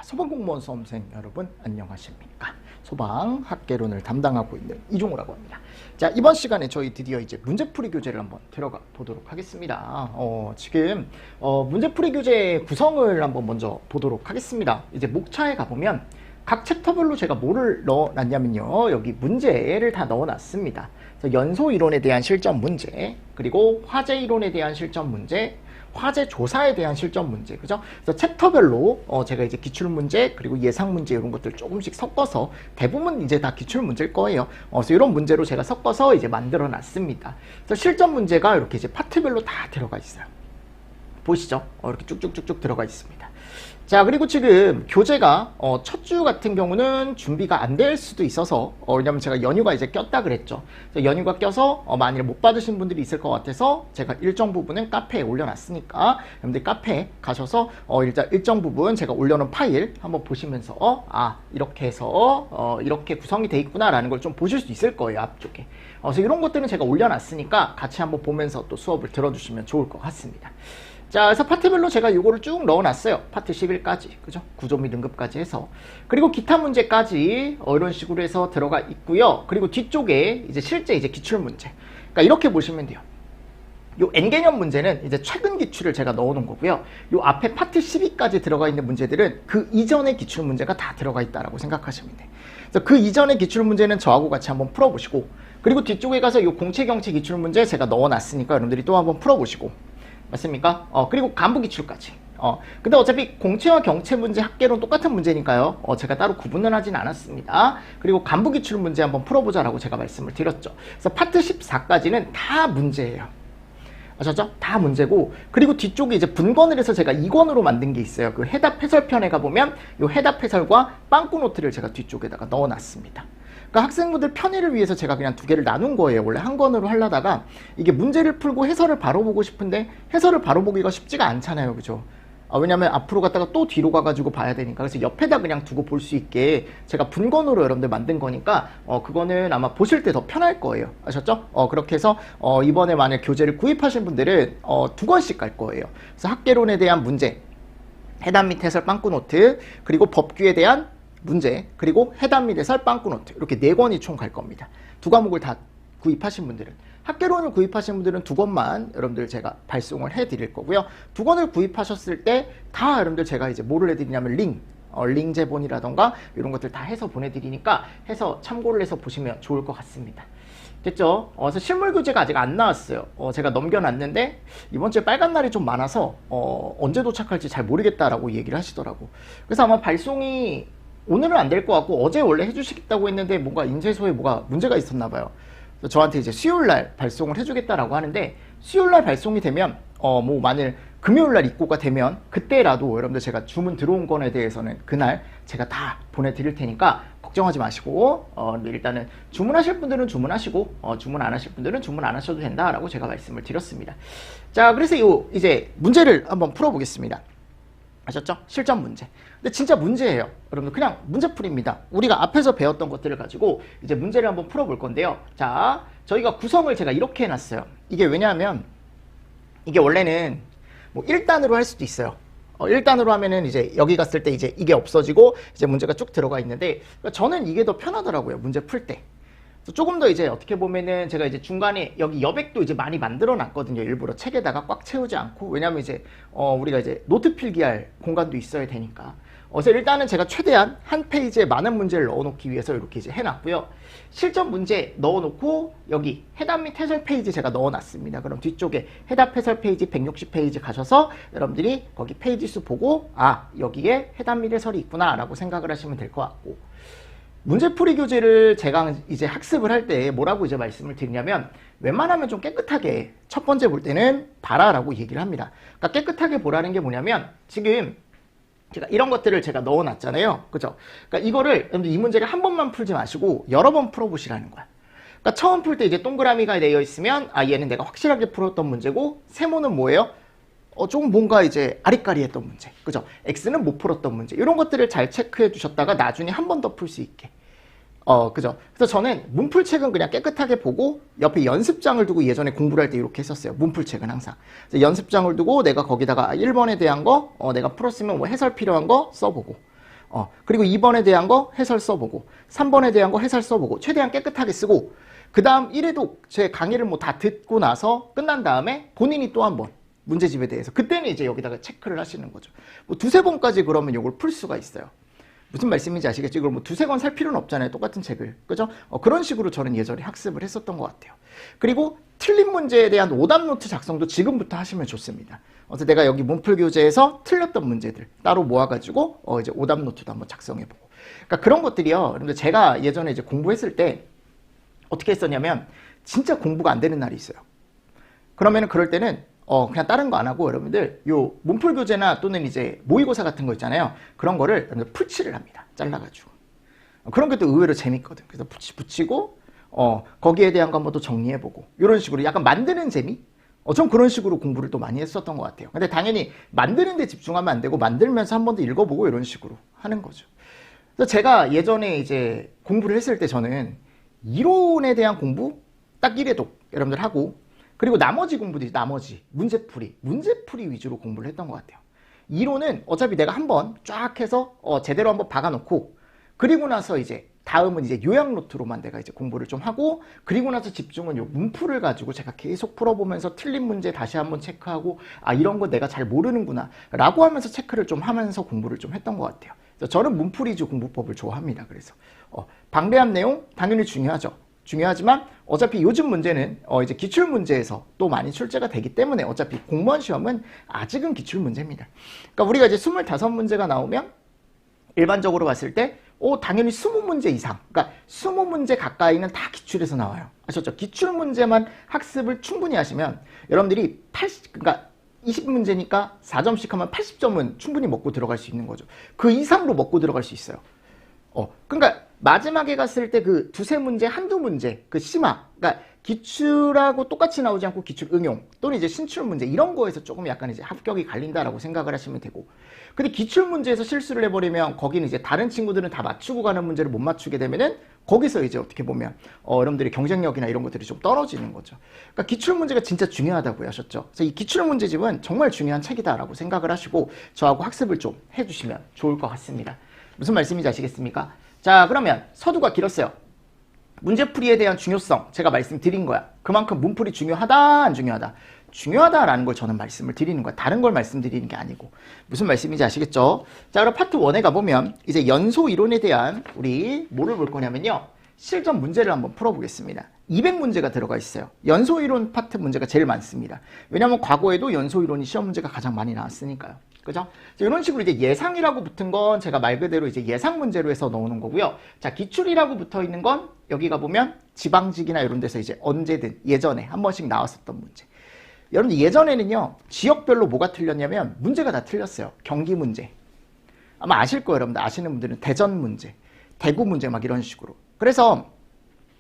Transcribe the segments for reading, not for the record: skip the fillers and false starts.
소방공무원 수험생 여러분 안녕하십니까? 소방학개론을 담당하고 있는 이종우라고 합니다. 자, 이번 시간에 저희 드디어 이제 문제풀이 교재를 한번 들어가 보도록 하겠습니다. 지금 문제풀이 교재 구성을 한번 먼저 보도록 하겠습니다. 이제 목차에 가보면 각 챕터별로 제가 뭐를 넣어놨냐면요, 여기 문제를 다 넣어놨습니다. 그래서 연소 이론에 대한 실전 문제, 그리고 화재 이론에 대한 실전 문제, 화재 조사에 대한 실전 문제, 그죠? 그래서 챕터별로 제가 이제 기출 문제 그리고 예상 문제 이런 것들 조금씩 섞어서, 대부분 이제 다 기출 문제일 거예요. 그래서 이런 문제로 제가 섞어서 이제 만들어 놨습니다. 그래서 실전 문제가 이렇게 이제 파트별로 다 들어가 있어요. 보시죠? 이렇게 쭉쭉쭉쭉 들어가 있습니다. 자, 그리고 지금 교재가 첫 주 같은 경우는 준비가 안 될 수도 있어서, 왜냐면 제가 연휴가 이제 꼈다 그랬죠. 그래서 연휴가 껴서 만일 못 받으신 분들이 있을 것 같아서 제가 일정 부분은 카페에 올려놨으니까 여러분들 카페에 가셔서 일단 일정 부분 제가 올려놓은 파일 한번 보시면서 이렇게 해서 이렇게 구성이 돼 있구나 라는 걸 좀 보실 수 있을 거예요, 앞쪽에. 그래서 이런 것들은 제가 올려놨으니까 같이 한번 보면서 또 수업을 들어주시면 좋을 것 같습니다. 자, 그래서 파트별로 제가 이거를 쭉 넣어놨어요. 파트 11까지, 그죠? 구조 및 등급까지 해서. 그리고 기타 문제까지 이런 식으로 해서 들어가 있고요. 그리고 뒤쪽에 이제 실제 이제 기출 문제. 그러니까 이렇게 보시면 돼요. 요 N개념 문제는 이제 최근 기출을 제가 넣어놓은 거고요. 요 앞에 파트 12까지 들어가 있는 문제들은 그 이전의 기출 문제가 다 들어가 있다라고 생각하시면 돼요. 그래서 그 이전의 기출 문제는 저하고 같이 한번 풀어보시고, 그리고 뒤쪽에 가서 요 공채 경채 기출 문제 제가 넣어놨으니까 여러분들이 또 한번 풀어보시고, 맞습니까? 그리고 간부 기출까지. 근데 어차피 공채와 경채 문제 학계론 똑같은 문제니까요. 제가 따로 구분을 하진 않았습니다. 그리고 간부 기출 문제 한번 풀어보자라고 제가 말씀을 드렸죠. 그래서 파트 14까지는 다 문제예요. 아셨죠? 다 문제고, 그리고 뒤쪽에 이제 분권을 해서 제가 2권으로 만든 게 있어요. 그 해답 해설편에 가보면 요 해답 해설과 빵꾸 노트를 제가 뒤쪽에다가 넣어놨습니다. 그러니까 학생분들 편의를 위해서 제가 그냥 두 개를 나눈 거예요. 원래 한 권으로 하려다가 이게 문제를 풀고 해설을 바로 보고 싶은데 해설을 바로 보기가 쉽지가 않잖아요, 그죠? 왜냐면 앞으로 갔다가 또 뒤로 가가지고 봐야 되니까. 그래서 옆에다 그냥 두고 볼 수 있게 제가 분권으로 여러분들 만든 거니까 그거는 아마 보실 때 더 편할 거예요. 아셨죠? 그렇게 해서 이번에 만약 교재를 구입하신 분들은 두 권씩 갈 거예요. 그래서 학개론에 대한 문제, 해답 및 해설 빵꾸 노트, 그리고 법규에 대한 문제, 그리고 해답 및 해설 빵꾸 노트, 이렇게 4권이 총 갈 겁니다. 두 과목을 다 구입하신 분들은. 학개론을 구입하신 분들은 두 권만 여러분들 제가 발송을 해드릴 거고요. 두 권을 구입하셨을 때 다 여러분들 제가 이제 뭐를 해드리냐면 링 제본이라던가 이런 것들 다 해서 보내드리니까 해서 참고를 해서 보시면 좋을 것 같습니다. 됐죠? 그래서 실물 교재가 아직 안 나왔어요. 제가 넘겨놨는데 이번 주에 빨간 날이 좀 많아서 언제 도착할지 잘 모르겠다라고 얘기를 하시더라고. 그래서 아마 발송이 오늘은 안 될 것 같고, 어제 원래 해주시겠다고 했는데 뭔가 인쇄소에 뭐가 문제가 있었나 봐요. 그래서 저한테 이제 수요일날 발송을 해주겠다라고 하는데, 수요일날 발송이 되면 뭐 만일 금요일날 입고가 되면 그때라도 여러분들 제가 주문 들어온 건에 대해서는 그날 제가 다 보내드릴 테니까 걱정하지 마시고 일단은 주문하실 분들은 주문하시고 주문 안 하실 분들은 주문 안 하셔도 된다라고 제가 말씀을 드렸습니다. 자, 그래서 이제 문제를 한번 풀어보겠습니다. 아셨죠? 실전 문제. 근데 진짜 문제예요. 여러분들 그냥 문제풀이입니다. 우리가 앞에서 배웠던 것들을 가지고 이제 문제를 한번 풀어볼 건데요. 자, 저희가 구성을 제가 이렇게 해놨어요. 이게 왜냐하면 이게 원래는 뭐 1단으로 할 수도 있어요. 1단으로 하면은 이제 여기 갔을 때 이제 이게 없어지고 이제 문제가 쭉 들어가 있는데, 저는 이게 더 편하더라고요, 문제 풀 때. 조금 더 이제 어떻게 보면은 제가 이제 중간에 여기 여백도 이제 많이 만들어 놨거든요. 일부러 책에다가 꽉 채우지 않고. 왜냐면 이제 우리가 이제 노트 필기할 공간도 있어야 되니까. 그래서 일단은 제가 최대한 한 페이지에 많은 문제를 넣어놓기 위해서 이렇게 이제 해놨고요. 실전 문제 넣어놓고 여기 해답 및 해설 페이지 제가 넣어놨습니다. 그럼 뒤쪽에 해답 해설 페이지 160페이지 가셔서 여러분들이 거기 페이지 수 보고 여기에 해답 및 해설이 있구나 라고 생각을 하시면 될 것 같고, 문제풀이 교재를 제가 이제 학습을 할 때 뭐라고 이제 말씀을 드리냐면, 웬만하면 좀 깨끗하게 첫 번째 볼 때는 봐라라고 얘기를 합니다. 그러니까 깨끗하게 보라는 게 뭐냐면, 지금 제가 이런 것들을 제가 넣어놨잖아요. 그죠? 그러니까 이거를 이 문제를 한 번만 풀지 마시고 여러 번 풀어보시라는 거야. 그러니까 처음 풀 때 이제 동그라미가 되어 있으면 얘는 내가 확실하게 풀었던 문제고, 세모는 뭐예요? 조금 뭔가 이제 아리까리했던 문제, 그죠? X는 못 풀었던 문제, 이런 것들을 잘 체크해 주셨다가 나중에 한 번 더 풀 수 있게. 그죠? 그래서 저는 문풀책은 그냥 깨끗하게 보고 옆에 연습장을 두고, 예전에 공부를 할 때 이렇게 했었어요. 문풀책은 항상. 그래서 연습장을 두고 내가 거기다가 1번에 대한 거 내가 풀었으면 뭐 해설 필요한 거 써보고, 그리고 2번에 대한 거 해설 써보고 3번에 대한 거 해설 써보고 최대한 깨끗하게 쓰고 그 다음 1회도 제 강의를 뭐 다 듣고 나서 끝난 다음에 본인이 또 한 번 문제집에 대해서 그때는 이제 여기다가 체크를 하시는 거죠. 뭐 두세 번까지 그러면 이걸 풀 수가 있어요. 무슨 말씀인지 아시겠죠? 이걸 뭐 두세 권 살 필요는 없잖아요. 똑같은 책을. 그죠? 그런 식으로 저는 예전에 학습을 했었던 것 같아요. 그리고 틀린 문제에 대한 오답 노트 작성도 지금부터 하시면 좋습니다. 그래서 내가 여기 문풀 교재에서 틀렸던 문제들 따로 모아가지고 이제 오답 노트도 한번 작성해보고. 그러니까 그런 것들이요. 여러분들 제가 예전에 이제 공부했을 때 어떻게 했었냐면 진짜 공부가 안 되는 날이 있어요. 그러면은 그럴 때는 그냥 다른 거 안 하고 여러분들 요 문풀 교재나 또는 이제 모의고사 같은 거 있잖아요. 그런 거를 여러분들 풀칠을 합니다. 잘라가지고. 그런 게 또 의외로 재밌거든. 그래서 붙이고 거기에 대한 거 한번 또 정리해보고 이런 식으로 약간 만드는 재미? 전 그런 식으로 공부를 또 많이 했었던 것 같아요. 근데 당연히 만드는 데 집중하면 안 되고 만들면서 한 번 더 읽어보고 이런 식으로 하는 거죠. 그래서 제가 예전에 이제 공부를 했을 때 저는 이론에 대한 공부 딱 1회독 여러분들 하고 그리고 나머지 공부들이 나머지 문제풀이 위주로 공부를 했던 것 같아요. 이론은 어차피 내가 한번 쫙 해서 제대로 한번 박아놓고 그리고 나서 이제 다음은 이제 요약 노트로만 내가 이제 공부를 좀 하고 그리고 나서 집중은 요 문풀을 가지고 제가 계속 풀어보면서 틀린 문제 다시 한번 체크하고 이런 거 내가 잘 모르는구나 라고 하면서 체크를 좀 하면서 공부를 좀 했던 것 같아요. 그래서 저는 문풀 위주 공부법을 좋아합니다. 그래서 방대한 내용 당연히 중요하죠. 중요하지만 어차피 요즘 문제는 이제 기출 문제에서 또 많이 출제가 되기 때문에 어차피 공무원 시험은 아직은 기출 문제입니다. 그러니까 우리가 이제 25문제가 나오면 일반적으로 봤을 때 당연히 20문제 이상, 그러니까 20문제 가까이는 다 기출에서 나와요. 아셨죠? 기출 문제만 학습을 충분히 하시면 여러분들이 그러니까 20문제니까 4점씩 하면 80점은 충분히 먹고 들어갈 수 있는 거죠. 그 이상으로 먹고 들어갈 수 있어요. 그러니까 마지막에 갔을 때 그 두세 문제, 한두 문제, 그 심화, 그러니까 기출하고 똑같이 나오지 않고 기출 응용 또는 이제 신출 문제 이런 거에서 조금 약간 이제 합격이 갈린다라고 생각을 하시면 되고, 근데 기출 문제에서 실수를 해버리면 거기는 이제 다른 친구들은 다 맞추고 가는 문제를 못 맞추게 되면은 거기서 이제 어떻게 보면 여러분들의 경쟁력이나 이런 것들이 좀 떨어지는 거죠. 그러니까 기출 문제가 진짜 중요하다고 하셨죠. 그래서 이 기출 문제집은 정말 중요한 책이다라고 생각을 하시고 저하고 학습을 좀 해주시면 좋을 것 같습니다. 무슨 말씀인지 아시겠습니까? 자, 그러면 서두가 길었어요. 문제풀이에 대한 중요성 제가 말씀드린 거야. 그만큼 문풀이 중요하다 안 중요하다? 중요하다라는 걸 저는 말씀을 드리는 거야. 다른 걸 말씀드리는 게 아니고. 무슨 말씀인지 아시겠죠? 자, 그럼 파트 1에 가보면 이제 연소 이론에 대한 우리 뭐를 볼 거냐면요. 실전 문제를 한번 풀어보겠습니다. 200문제가 들어가 있어요. 연소 이론 파트 문제가 제일 많습니다. 왜냐하면 과거에도 연소 이론이 시험 문제가 가장 많이 나왔으니까요. 그죠? 이런 식으로 이제 예상이라고 붙은 건 제가 말 그대로 이제 예상 문제로 해서 넣어놓은 거고요. 자, 기출이라고 붙어 있는 건 여기가 보면 지방직이나 이런 데서 이제 언제든 예전에 한 번씩 나왔었던 문제. 여러분 예전에는요, 지역별로 뭐가 틀렸냐면 문제가 다 틀렸어요. 경기 문제. 아마 아실 거예요. 여러분들 아시는 분들은 대전 문제, 대구 문제 막 이런 식으로. 그래서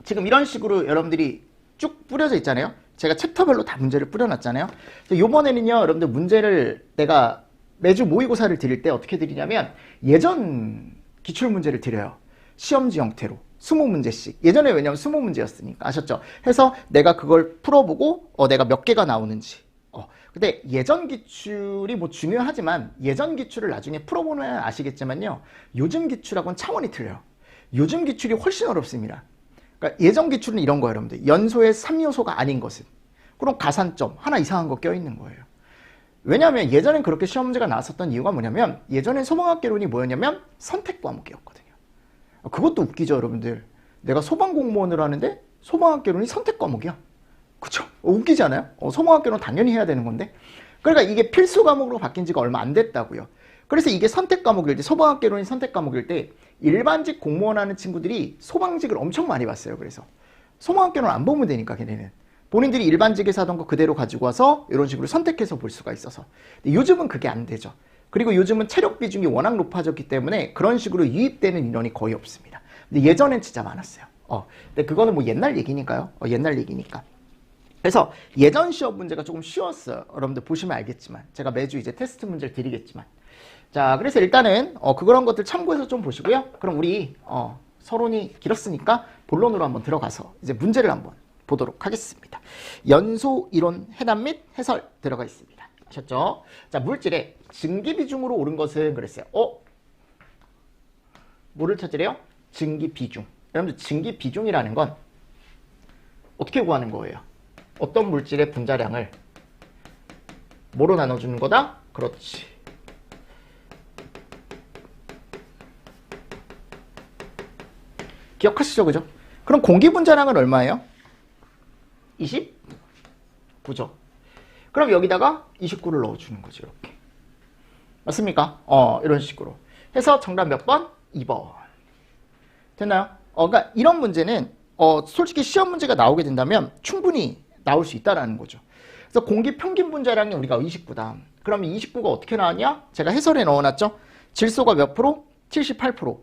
지금 이런 식으로 여러분들이 쭉 뿌려져 있잖아요. 제가 챕터별로 다 문제를 뿌려놨잖아요. 요번에는요, 여러분들 문제를 내가 매주 모의고사를 드릴 때 어떻게 드리냐면 예전 기출문제를 드려요. 시험지 형태로 20문제씩. 예전에 왜냐면 20문제였으니까 아셨죠? 해서 내가 그걸 풀어보고 내가 몇 개가 나오는지. 근데 예전 기출이 뭐 중요하지만 예전 기출을 나중에 풀어보면 아시겠지만요. 요즘 기출하고는 차원이 틀려요. 요즘 기출이 훨씬 어렵습니다. 그러니까 예전 기출은 이런 거예요, 여러분들. 연소의 3요소가 아닌 것은. 그럼 가산점 하나 이상한 거 껴있는 거예요. 왜냐하면 예전엔 그렇게 시험 문제가 나왔었던 이유가 뭐냐면 예전엔 소방학개론이 뭐였냐면 선택 과목이었거든요. 그것도 웃기죠, 여러분들. 내가 소방공무원을 하는데 소방학개론이 선택 과목이야. 그쵸? 웃기지 않아요? 소방학개론 당연히 해야 되는 건데. 그러니까 이게 필수 과목으로 바뀐 지가 얼마 안 됐다고요. 그래서 이게 선택 과목일 때, 소방학개론이 선택 과목일 때 일반직 공무원 하는 친구들이 소방직을 엄청 많이 봤어요. 그래서 소방학개론 안 보면 되니까 걔네는. 본인들이 일반직에서 하던 거 그대로 가지고 와서 이런 식으로 선택해서 볼 수가 있어서. 근데 요즘은 그게 안 되죠. 그리고 요즘은 체력 비중이 워낙 높아졌기 때문에 그런 식으로 유입되는 인원이 거의 없습니다. 근데 예전엔 진짜 많았어요. 근데 그거는 뭐 옛날 얘기니까요. 옛날 얘기니까. 그래서 예전 시험 문제가 조금 쉬웠어요. 여러분들 보시면 알겠지만. 제가 매주 이제 테스트 문제를 드리겠지만. 자, 그래서 일단은 그런 것들 참고해서 좀 보시고요. 그럼 우리 서론이 길었으니까 본론으로 한번 들어가서 이제 문제를 한번 보도록 하겠습니다. 연소 이론 해답 및 해설 들어가 있습니다. 아셨죠? 자, 물질의 증기 비중으로 오른 것은 그랬어요. 뭐를 찾으래요? 증기 비중. 여러분들 증기 비중이라는 건 어떻게 구하는 거예요? 어떤 물질의 분자량을 뭐로 나눠주는 거다? 그렇지. 기억하시죠? 그죠? 그럼 공기 분자량은 얼마예요? 29죠. 그럼 여기다가 29를 넣어주는 거죠. 이렇게. 맞습니까? 이런 식으로. 해서 정답 몇 번? 2번. 됐나요? 그러니까 이런 문제는 솔직히 시험 문제가 나오게 된다면 충분히 나올 수 있다라는 거죠. 그래서 공기 평균 분자량이 우리가 29다. 그럼 이 29가 어떻게 나왔냐? 제가 해설에 넣어놨죠. 질소가 몇 프로? 78%.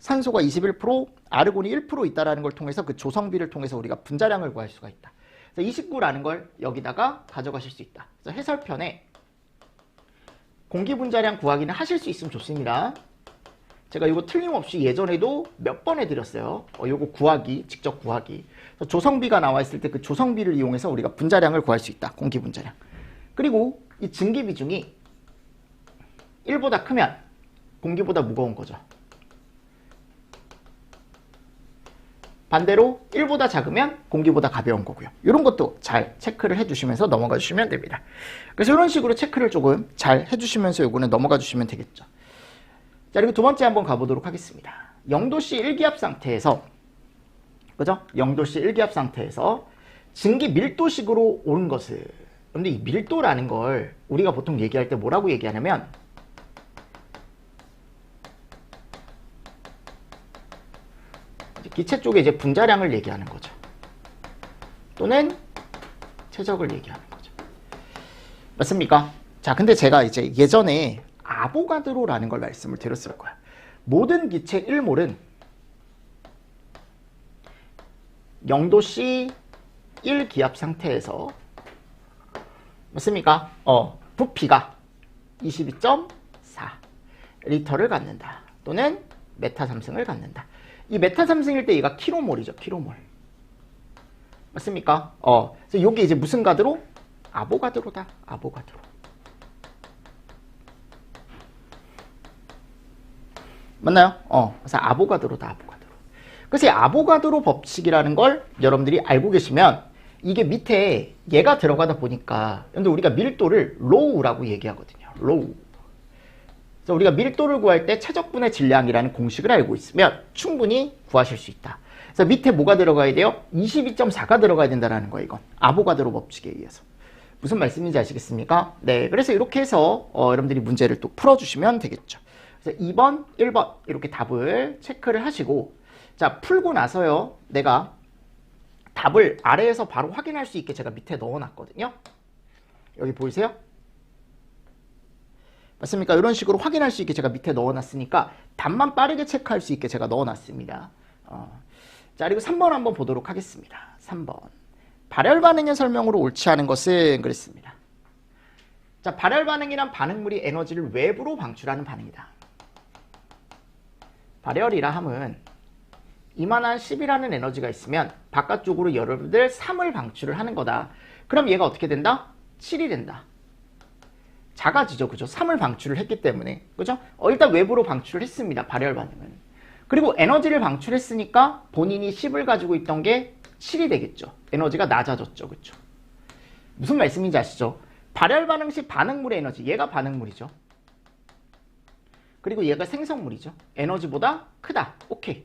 산소가 21%, 아르곤이 1% 있다라는 걸 통해서 그 조성비를 통해서 우리가 분자량을 구할 수가 있다. 그래서 29라는 걸 여기다가 가져가실 수 있다. 그래서 해설편에 공기 분자량 구하기는 하실 수 있으면 좋습니다. 제가 이거 틀림없이 예전에도 몇 번 해드렸어요. 이거 구하기, 직접 구하기. 그래서 조성비가 나와 있을 때 그 조성비를 이용해서 우리가 분자량을 구할 수 있다. 공기 분자량. 그리고 이 증기 비중이 1보다 크면 공기보다 무거운 거죠. 반대로 1보다 작으면 공기보다 가벼운 거고요. 이런 것도 잘 체크를 해주시면서 넘어가 주시면 됩니다. 그래서 이런 식으로 체크를 조금 잘 해주시면서 요거는 넘어가 주시면 되겠죠. 자, 그리고 두 번째 한번 가보도록 하겠습니다. 0도씨 1기압 상태에서, 그죠? 0도씨 1기압 상태에서 증기 밀도식으로 오는 것을, 근데 이 밀도라는 걸 우리가 보통 얘기할 때 뭐라고 얘기하냐면 기체 쪽에 이제 분자량을 얘기하는 거죠. 또는 최적을 얘기하는 거죠. 맞습니까? 자, 근데 제가 이제 예전에 아보가드로라는 걸 말씀을 드렸을 거야. 모든 기체 1몰은 0도씨 1기압 상태에서 맞습니까? 부피가 22.4 리터를 갖는다. 또는 메타 3승을 갖는다. 이 메타 3승일 때 얘가 킬로몰이죠. 킬로몰. 맞습니까? 그래서 이게 이제 무슨 가드로? 아보가드로다. 아보가드로. 맞나요? 그래서 아보가드로다. 아보가드로. 그래서 이 아보가드로 법칙이라는 걸 여러분들이 알고 계시면 이게 밑에 얘가 들어가다 보니까 근데 우리가 밀도를 로우라고 얘기하거든요. 로우. 그래서 우리가 밀도를 구할 때 최적분의 질량이라는 공식을 알고 있으면 충분히 구하실 수 있다. 그래서 밑에 뭐가 들어가야 돼요? 22.4가 들어가야 된다는 거예요. 이건 아보가드로 법칙에 의해서. 무슨 말씀인지 아시겠습니까? 네, 그래서 이렇게 해서 여러분들이 문제를 또 풀어주시면 되겠죠. 그래서 2번, 1번 이렇게 답을 체크를 하시고 자, 풀고 나서요. 내가 답을 아래에서 바로 확인할 수 있게 제가 밑에 넣어놨거든요. 여기 보이세요? 맞습니까? 이런 식으로 확인할 수 있게 제가 밑에 넣어놨으니까 답만 빠르게 체크할 수 있게 제가 넣어놨습니다. 자, 그리고 3번 한번 보도록 하겠습니다. 3번. 발열 반응의 설명으로 옳지 않은 것은 그랬습니다. 자, 발열 반응이란 반응물이 에너지를 외부로 방출하는 반응이다. 발열이라 함은 이만한 10이라는 에너지가 있으면 바깥쪽으로 여러분들 3을 방출을 하는 거다. 그럼 얘가 어떻게 된다? 7이 된다. 작아지죠. 그죠? 3을 방출을 했기 때문에. 그죠? 일단 외부로 방출을 했습니다. 발열 반응은. 그리고 에너지를 방출했으니까 본인이 10을 가지고 있던 게 7이 되겠죠. 에너지가 낮아졌죠. 그죠? 무슨 말씀인지 아시죠? 발열 반응 시 반응물의 에너지. 얘가 반응물이죠. 그리고 얘가 생성물이죠. 에너지보다 크다. 오케이.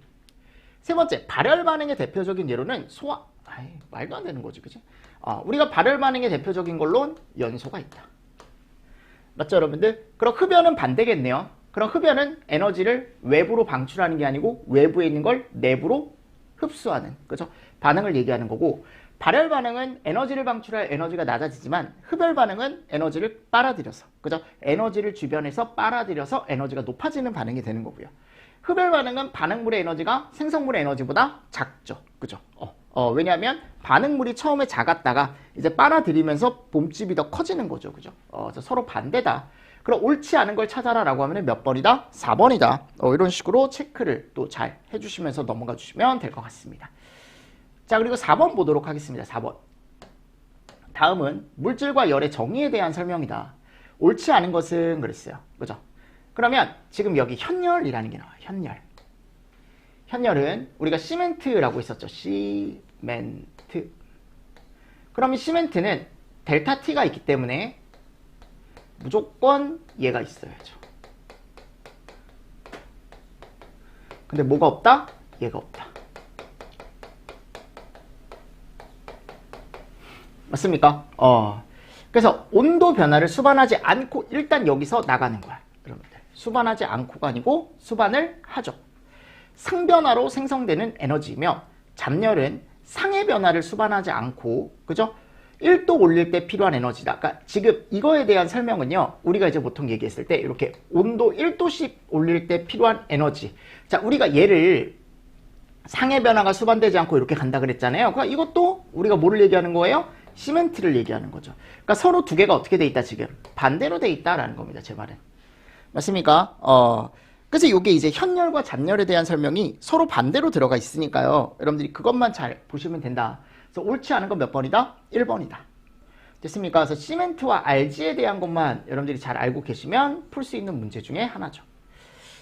세 번째, 발열 반응의 대표적인 예로는 말도 안 되는 거지. 그지? 우리가 발열 반응의 대표적인 걸로는 연소가 있다. 맞죠, 여러분들? 그럼 흡연은 반대겠네요. 그럼 흡연은 에너지를 외부로 방출하는 게 아니고 외부에 있는 걸 내부로 흡수하는, 그죠? 반응을 얘기하는 거고, 발열 반응은 에너지를 방출할 에너지가 낮아지지만 흡열 반응은 에너지를 빨아들여서, 그죠? 에너지를 주변에서 빨아들여서 에너지가 높아지는 반응이 되는 거고요. 흡열 반응은 반응물의 에너지가 생성물의 에너지보다 작죠, 그죠? 왜냐하면 반응물이 처음에 작았다가 이제 빨아들이면서 몸집이 더 커지는 거죠, 그죠? 서로 반대다. 그럼 옳지 않은 걸 찾아라라고 하면 몇 번이다? 4번이다. 이런 식으로 체크를 또 잘 해주시면서 넘어가 주시면 될 것 같습니다. 자, 그리고 4번 보도록 하겠습니다. 4번. 다음은 물질과 열의 정의에 대한 설명이다. 옳지 않은 것은 그랬어요, 그죠? 그러면 지금 여기 현열이라는 게 나와요. 현열. 현열은 우리가 시멘트라고 했었죠. 시멘트. 그럼 이 시멘트는 델타 T가 있기 때문에 무조건 얘가 있어야죠. 근데 뭐가 없다? 얘가 없다. 맞습니까? 그래서 온도 변화를 수반하지 않고 일단 여기서 나가는 거야. 여러분들. 수반하지 않고가 아니고 수반을 하죠. 상변화로 생성되는 에너지이며 잡열은 상의 변화를 수반하지 않고, 그죠? 1도 올릴 때 필요한 에너지다. 그러니까 지금 이거에 대한 설명은요, 우리가 이제 보통 얘기했을 때 이렇게 온도 1도씩 올릴 때 필요한 에너지. 자, 우리가 얘를 상의 변화가 수반되지 않고 이렇게 간다 그랬잖아요. 그러니까 이것도 우리가 뭐를 얘기하는 거예요? 시멘트를 얘기하는 거죠. 그러니까 서로 두 개가 어떻게 돼 있다, 지금? 반대로 돼 있다라는 겁니다, 제 말은. 맞습니까? 그래서 이게 이제 현열과 잡열에 대한 설명이 서로 반대로 들어가 있으니까요. 여러분들이 그것만 잘 보시면 된다. 그래서 옳지 않은 건 몇 번이다? 1번이다. 됐습니까? 그래서 시멘트와 RG에 대한 것만 여러분들이 잘 알고 계시면 풀 수 있는 문제 중에 하나죠.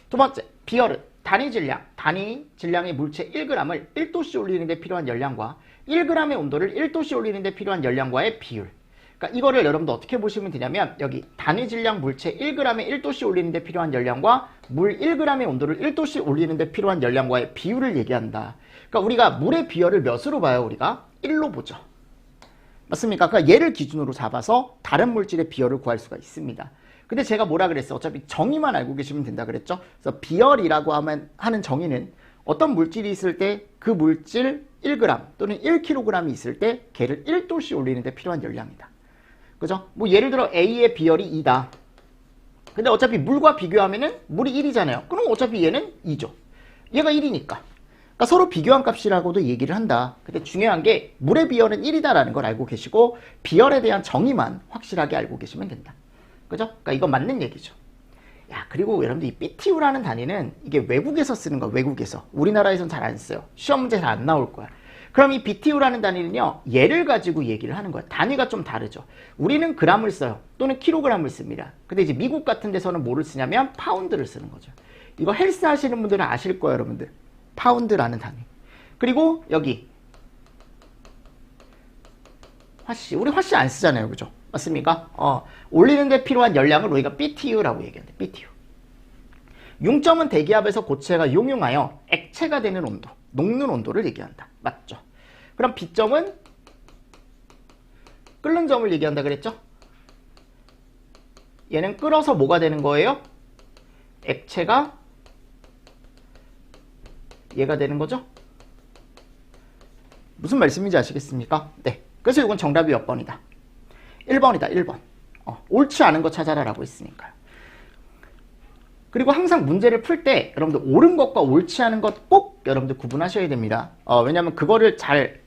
두 번째, 비열은 단위 질량의 물체 1g을 1도씨 올리는 데 필요한 열량과 1g의 온도를 1도씨 올리는 데 필요한 열량과의 비율. 그러니까 이거를 여러분도 어떻게 보시면 되냐면 여기 단위 질량 물체 1g에 1도씨 올리는 데 필요한 열량과 물 1g의 온도를 1도씨 올리는 데 필요한 열량과의 비율을 얘기한다. 그러니까 우리가 물의 비열을 몇으로 봐요? 우리가 1로 보죠. 맞습니까? 그러니까 얘를 기준으로 잡아서 다른 물질의 비열을 구할 수가 있습니다. 근데 제가 뭐라 그랬어? 어차피 정의만 알고 계시면 된다 그랬죠? 그래서 비열이라고 하는 정의는 어떤 물질이 있을 때 그 물질 1g 또는 1kg이 있을 때 걔를 1도씨 올리는 데 필요한 열량이다. 그죠? 뭐 예를 들어 A의 비열이 2다. 근데 어차피 물과 비교하면은 물이 1이잖아요. 그럼 어차피 얘는 2죠. 얘가 1이니까. 그러니까 서로 비교한 값이라고도 얘기를 한다. 근데 중요한 게 물의 비열은 1이다라는 걸 알고 계시고 비열에 대한 정의만 확실하게 알고 계시면 된다. 그죠? 그러니까 이건 맞는 얘기죠. 야, 그리고 여러분들 이 BTU라는 단위는 이게 외국에서 쓰는 거야. 외국에서. 우리나라에선 잘 안 써요. 시험 문제 잘 안 나올 거야. 그럼 이 BTU라는 단위는요, 얘를 가지고 얘기를 하는 거야. 단위가 좀 다르죠. 우리는 g을 써요. 또는 킬로그램을 씁니다. 근데 이제 미국 같은 데서는 뭐를 쓰냐면 파운드를 쓰는 거죠. 이거 헬스 하시는 분들은 아실 거예요, 여러분들. 파운드라는 단위. 그리고 여기 화씨. 우리 화씨 안 쓰잖아요. 그죠? 맞습니까? 올리는 데 필요한 열량을 우리가 BTU라고 얘기하는데, BTU. 융점은 대기압에서 고체가 용융하여 액체가 되는 온도, 녹는 온도를 얘기한다. 맞죠? 그럼 B점은 끓는 점을 얘기한다 그랬죠? 얘는 끓어서 뭐가 되는 거예요? 액체가 얘가 되는 거죠? 무슨 말씀인지 아시겠습니까? 네. 그래서 이건 정답이 몇 번이다? 1번이다. 1번. 옳지 않은 거 찾아라라고 했으니까요. 그리고 항상 문제를 풀 때 여러분들 옳은 것과 옳지 않은 것 꼭 여러분들 구분하셔야 됩니다. 왜냐하면 그거를 잘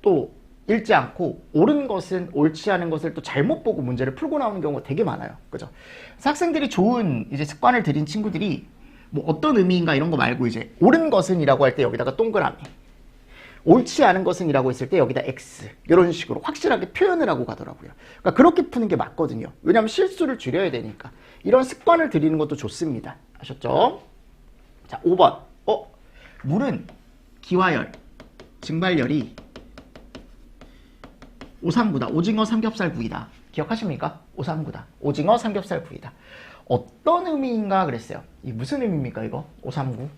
또 읽지 않고 옳은 것은 옳지 않은 것을 또 잘못 보고 문제를 풀고 나오는 경우가 되게 많아요. 그죠? 그래서 학생들이 좋은 이제 습관을 들인 친구들이 뭐 어떤 의미인가 이런 거 말고 이제 옳은 것은 이라고 할 때 여기다가 동그라미, 옳지 않은 것은 이라고 했을 때 여기다 X 이런 식으로 확실하게 표현을 하고 가더라고요. 그러니까 그렇게 푸는 게 맞거든요. 왜냐하면 실수를 줄여야 되니까. 이런 습관을 들이는 것도 좋습니다. 아셨죠? 자, 5번. 물은 기화열, 증발열이 오삼구다. 오징어 삼겹살 구이다. 기억하십니까? 오삼구다. 오징어 삼겹살 구이다. 어떤 의미인가 그랬어요. 이 무슨 의미입니까 이거? 오삼구.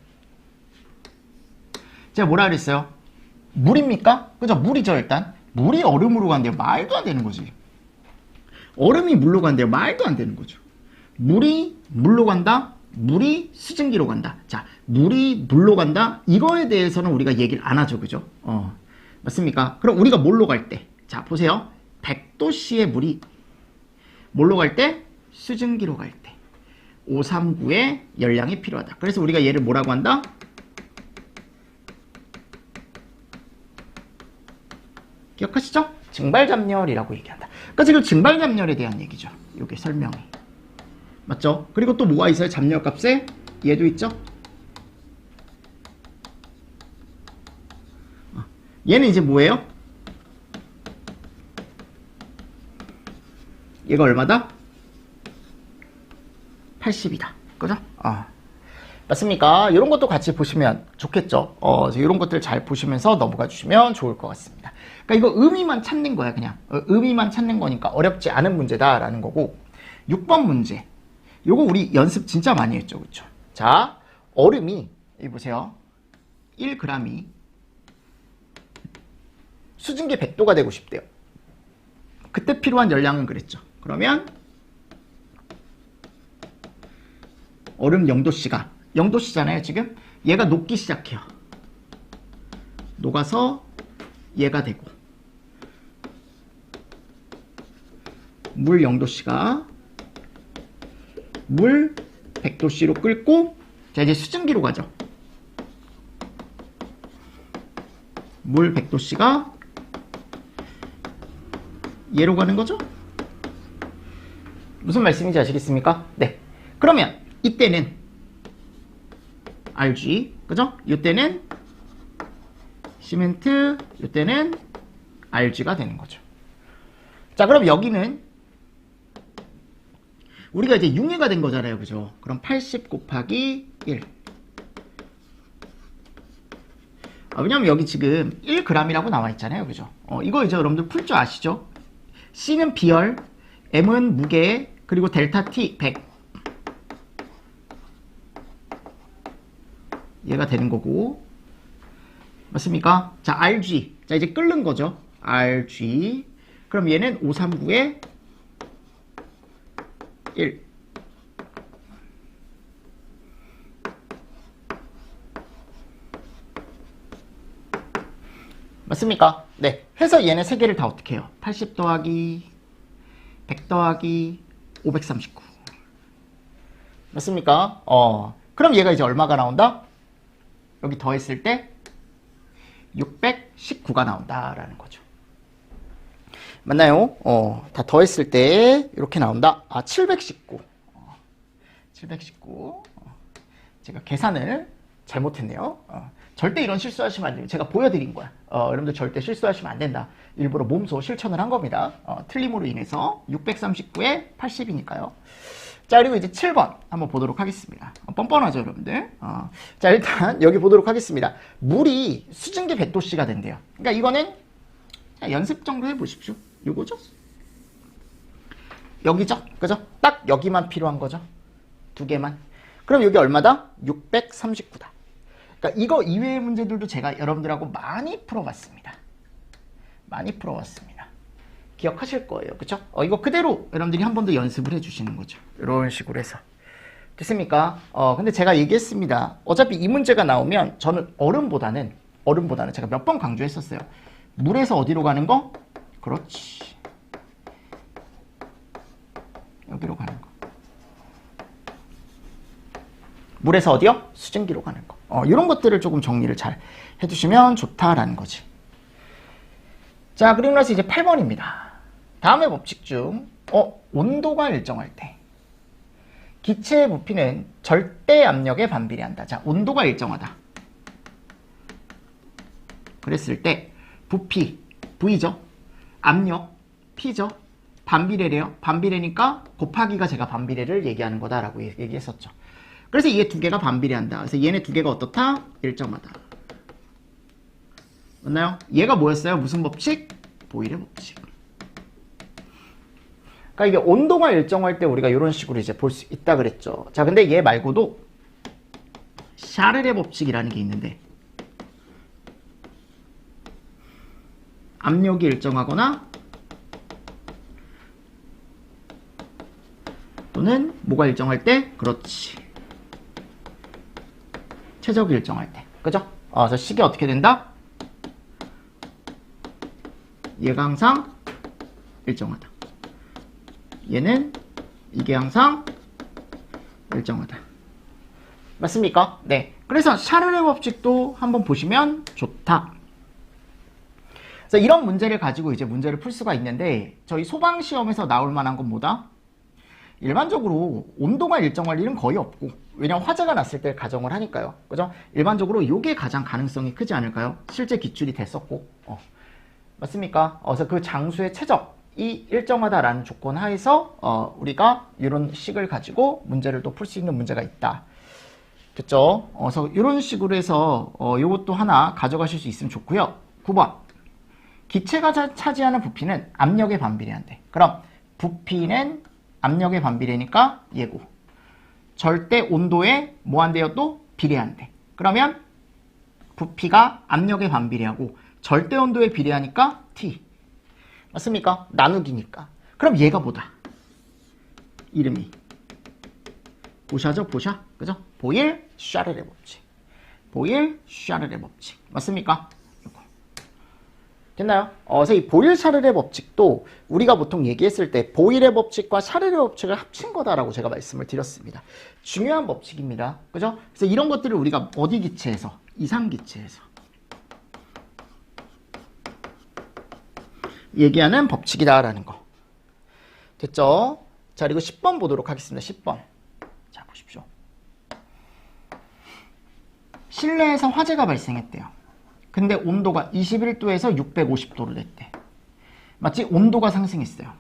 제가 뭐라 그랬어요? 물입니까? 그죠? 물이죠 일단. 물이 얼음으로 간대요. 말도 안 되는 거지. 얼음이 물로 간대요. 말도 안 되는 거죠. 물이 물로 간다. 물이 수증기로 간다. 자, 물이 물로 간다. 이거에 대해서는 우리가 얘기를 안 하죠. 그죠? 맞습니까? 그럼 우리가 뭘로 갈 때? 자, 보세요. 100도씨의 물이 뭘로 갈 때? 수증기로 갈 때. 539의 열량이 필요하다. 그래서 우리가 얘를 뭐라고 한다? 기억하시죠? 증발잡열이라고 얘기한다. 그러니까 지금 증발잡열에 대한 얘기죠. 이게 설명이. 맞죠? 그리고 또 뭐가 있어요? 잡열 값에 얘도 있죠? 얘는 이제 뭐예요? 얘가 얼마다? 80이다. 그죠? 맞습니까? 이런 것도 같이 보시면 좋겠죠. 이런 것들 잘 보시면서 넘어가 주시면 좋을 것 같습니다. 그러니까 이거 의미만 찾는 거야, 그냥. 의미만 찾는 거니까 어렵지 않은 문제다라는 거고. 6번 문제. 요거 우리 연습 진짜 많이 했죠, 그쵸? 자, 얼음이, 여기 보세요. 1g이 수증기 100도가 되고 싶대요. 그때 필요한 열량은 그랬죠. 그러면 얼음 0도씨가 0도씨잖아요, 지금. 얘가 녹기 시작해요. 녹아서 얘가 되고, 물 0도씨가 물 100도씨로 끓고, 자, 이제 수증기로 가죠. 물 100도씨가 얘로 가는 거죠? 무슨 말씀인지 아시겠습니까? 네. 그러면 이때는 RG, 그죠? 이때는 시멘트, 이때는 RG가 되는 거죠. 자, 그럼 여기는 우리가 이제 융해가 된 거잖아요, 그죠? 그럼 80 곱하기 1. 왜냐면 여기 지금 1g이라고 나와 있잖아요, 그죠? 이거 이제 여러분들 풀 줄 아시죠? C는 비열, M은 무게, 그리고 델타 T 100. 얘가 되는 거고. 맞습니까? 자, RG. 자, 이제 끓는 거죠. RG. 그럼 얘는 539에 1. 맞습니까? 네. 해서 얘네 세 개를 다 어떻게 해요? 80 더하기 100 더하기 539. 맞습니까? 그럼 얘가 이제 얼마가 나온다? 여기 더했을 때 619가 나온다라는 거죠. 맞나요? 다 더했을 때 이렇게 나온다. 719. 719. 제가 계산을 잘못했네요. 절대 이런 실수하시면 안 돼요. 제가 보여드린 거야. 여러분들 절대 실수하시면 안 된다. 일부러 몸소 실천을 한 겁니다. 틀림으로 인해서 639에 80이니까요. 자, 그리고 이제 7번 한번 보도록 하겠습니다. 뻔뻔하죠, 여러분들? 자, 일단 여기 보도록 하겠습니다. 물이 수증기 100도씨가 된대요. 그러니까 이거는 연습 정도 해보십시오. 요거죠? 여기죠? 그죠? 딱 여기만 필요한 거죠? 두 개만. 그럼 여기 얼마다? 639다. 그러니까 이거 이외의 문제들도 제가 여러분들하고 많이 풀어봤습니다. 많이 풀어봤습니다. 기억하실 거예요. 그쵸? 이거 그대로 여러분들이 한 번 더 연습을 해주시는 거죠. 이런 식으로 해서. 됐습니까? 근데 제가 얘기했습니다. 어차피 이 문제가 나오면 저는 얼음보다는 제가 몇 번 강조했었어요. 물에서 어디로 가는 거? 그렇지. 여기로 가는 거. 물에서 어디요? 수증기로 가는 거. 이런 것들을 조금 정리를 잘 해주시면 좋다라는 거지. 자, 그리고 나서 이제 8번입니다. 다음의 법칙 중 온도가 일정할 때 기체의 부피는 절대 압력에 반비례한다. 자, 온도가 일정하다. 그랬을 때 부피, V죠. 압력, P죠. 반비례래요. 반비례니까 곱하기가 제가 반비례를 얘기하는 거다라고 얘기했었죠. 그래서 얘 두 개가 반비례한다. 그래서 얘네 두 개가 어떻다? 일정하다. 맞나요? 얘가 뭐였어요? 무슨 법칙? 보일의 법칙. 그러니까 이게 온도가 일정할 때 우리가 이런 식으로 이제 볼 수 있다 그랬죠. 자, 근데 얘 말고도 샤를의 법칙이라는 게 있는데 압력이 일정하거나 또는 뭐가 일정할 때? 그렇지. 최적이 일정할 때. 그죠? 그래서 식이 어떻게 된다? 얘가 항상 일정하다. 얘는 이게 항상 일정하다. 맞습니까? 네. 그래서 샤를의 법칙도 한번 보시면 좋다. 그래서 이런 문제를 가지고 이제 문제를 풀 수가 있는데 저희 소방시험에서 나올 만한 건 뭐다? 일반적으로 온도가 일정할 일은 거의 없고 왜냐면 화재가 났을 때 가정을 하니까요. 그죠? 일반적으로 이게 가장 가능성이 크지 않을까요? 실제 기출이 됐었고 맞습니까? 그래서 그 장수의 최적이 일정하다라는 조건 하에서 우리가 이런 식을 가지고 문제를 또 풀 수 있는 문제가 있다. 됐죠? 그래서 이런 식으로 해서 요것도 하나 가져가실 수 있으면 좋고요. 9번. 기체가 차지하는 부피는 압력에 반비례한대. 그럼 부피는 압력에 반비례니까 예고. 절대 온도에 뭐 한대요? 또 비례한대. 그러면 부피가 압력에 반비례하고 절대 온도에 비례하니까 T. 맞습니까? 나누기니까. 그럼 얘가 뭐다? 이름이 보샤죠? 보샤? 그죠? 보일-샤를의 법칙. 보일-샤를의 법칙. 맞습니까? 이거. 됐나요? 그래서 이 보일-샤를의 법칙도 우리가 보통 얘기했을 때 보일의 법칙과 샤를의 법칙을 합친 거다라고 제가 말씀을 드렸습니다. 중요한 법칙입니다. 그죠? 그래서 이런 것들을 우리가 어디 기체에서? 이상기체에서 얘기하는 법칙이다라는 거. 됐죠? 자, 그리고 10번 보도록 하겠습니다. 10번. 자, 보십시오. 실내에서 화재가 발생했대요. 근데 온도가 21도에서 650도로 됐대. 마치 온도가 상승했어요.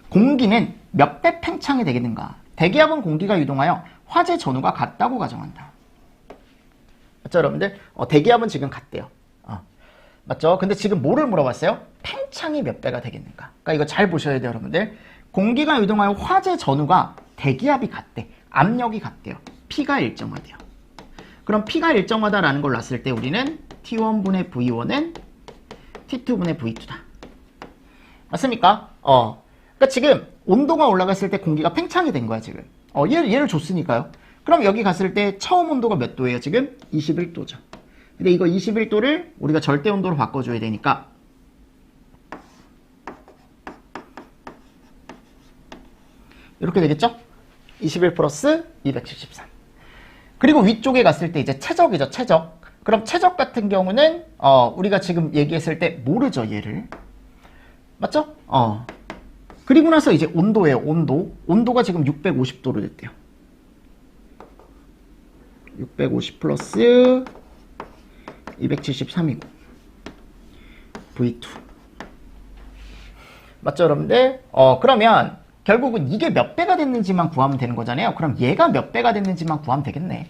공기는 몇 배 팽창이 되겠는가? 대기압은 공기가 유동하여 화재 전후가 같다고 가정한다. 맞죠, 여러분들? 대기압은 지금 같대요. 맞죠? 근데 지금 뭐를 물어봤어요? 팽창이 몇 배가 되겠는가? 그러니까 이거 잘 보셔야 돼요, 여러분들. 공기가 유동하여 화재 전후가 대기압이 같대. 압력이 같대요. P가 일정하대요. 그럼 P가 일정하다라는 걸 놨을 때 우리는 T1분의 V1은 T2분의 V2다. 맞습니까? 그러니까 지금 온도가 올라갔을 때 공기가 팽창이 된 거야, 지금. 얘를 줬으니까요. 그럼 여기 갔을 때 처음 온도가 몇 도예요, 지금? 21도죠. 근데 이거 21도를 우리가 절대 온도로 바꿔줘야 되니까 이렇게 되겠죠? 21 플러스 273. 그리고 위쪽에 갔을 때 이제 최적이죠, 최적. 그럼 최적 같은 경우는 우리가 지금 얘기했을 때 모르죠, 얘를. 맞죠? 그리고 나서 이제 온도예요, 온도. 온도가 지금 650도로 됐대요. 650 플러스 273이고 V2. 맞죠, 여러분들? 그러면 결국은 이게 몇 배가 됐는지만 구하면 되는 거잖아요. 그럼 얘가 몇 배가 됐는지만 구하면 되겠네.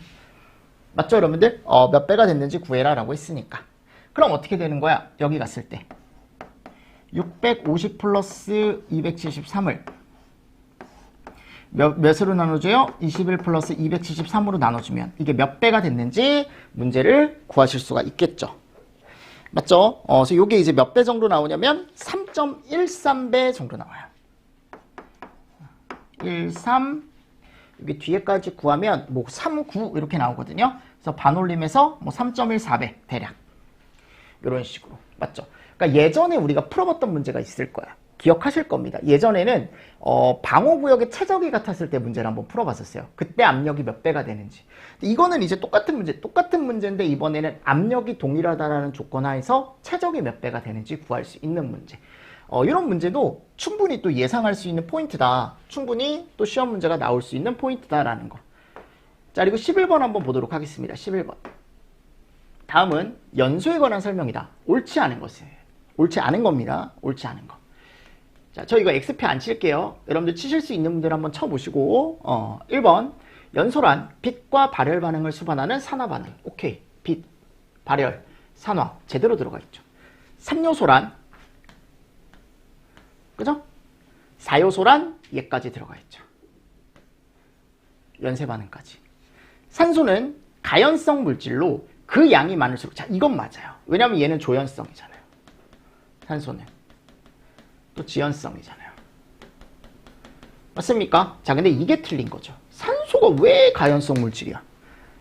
맞죠, 여러분들? 몇 배가 됐는지 구해라 라고 했으니까. 그럼 어떻게 되는 거야? 여기 갔을 때 650 플러스 273을 몇으로 나눠줘요? 21 플러스 273으로 나눠주면 이게 몇 배가 됐는지 문제를 구하실 수가 있겠죠. 맞죠? 그래서 이게 이제 몇 배 정도 나오냐면 3.13배 정도 나와요. 13, 여기 뒤에까지 구하면 뭐 39 이렇게 나오거든요. 그래서 반올림해서 뭐 3.14배 대략 이런 식으로. 맞죠? 그러니까 예전에 우리가 풀어봤던 문제가 있을 거야. 기억하실 겁니다. 예전에는 방호구역의 최적이 같았을 때 문제를 한번 풀어봤었어요. 그때 압력이 몇 배가 되는지. 이거는 이제 똑같은 문제인데 이번에는 압력이 동일하다라는 조건 하에서 최적이 몇 배가 되는지 구할 수 있는 문제. 이런 문제도 충분히 또 예상할 수 있는 포인트다. 충분히 또 시험 문제가 나올 수 있는 포인트다라는 거. 자, 그리고 11번 한번 보도록 하겠습니다. 11번. 다음은 연소에 관한 설명이다. 옳지 않은 것을. 옳지 않은 겁니다. 옳지 않은 거. 자, 저 이거 X표 안 칠게요. 여러분들 치실 수 있는 분들 한번 쳐보시고 1번 연소란 빛과 발열 반응을 수반하는 산화 반응. 오케이. 빛, 발열, 산화 제대로 들어가 있죠. 3요소란 그죠? 4요소란 얘까지 들어가 있죠. 연쇄 반응까지. 산소는 가연성 물질로 그 양이 많을수록 자, 이건 맞아요. 왜냐면 얘는 조연성이잖아요. 산소는 또 지연성이잖아요. 맞습니까? 자, 근데 이게 틀린 거죠. 산소가 왜 가연성 물질이야?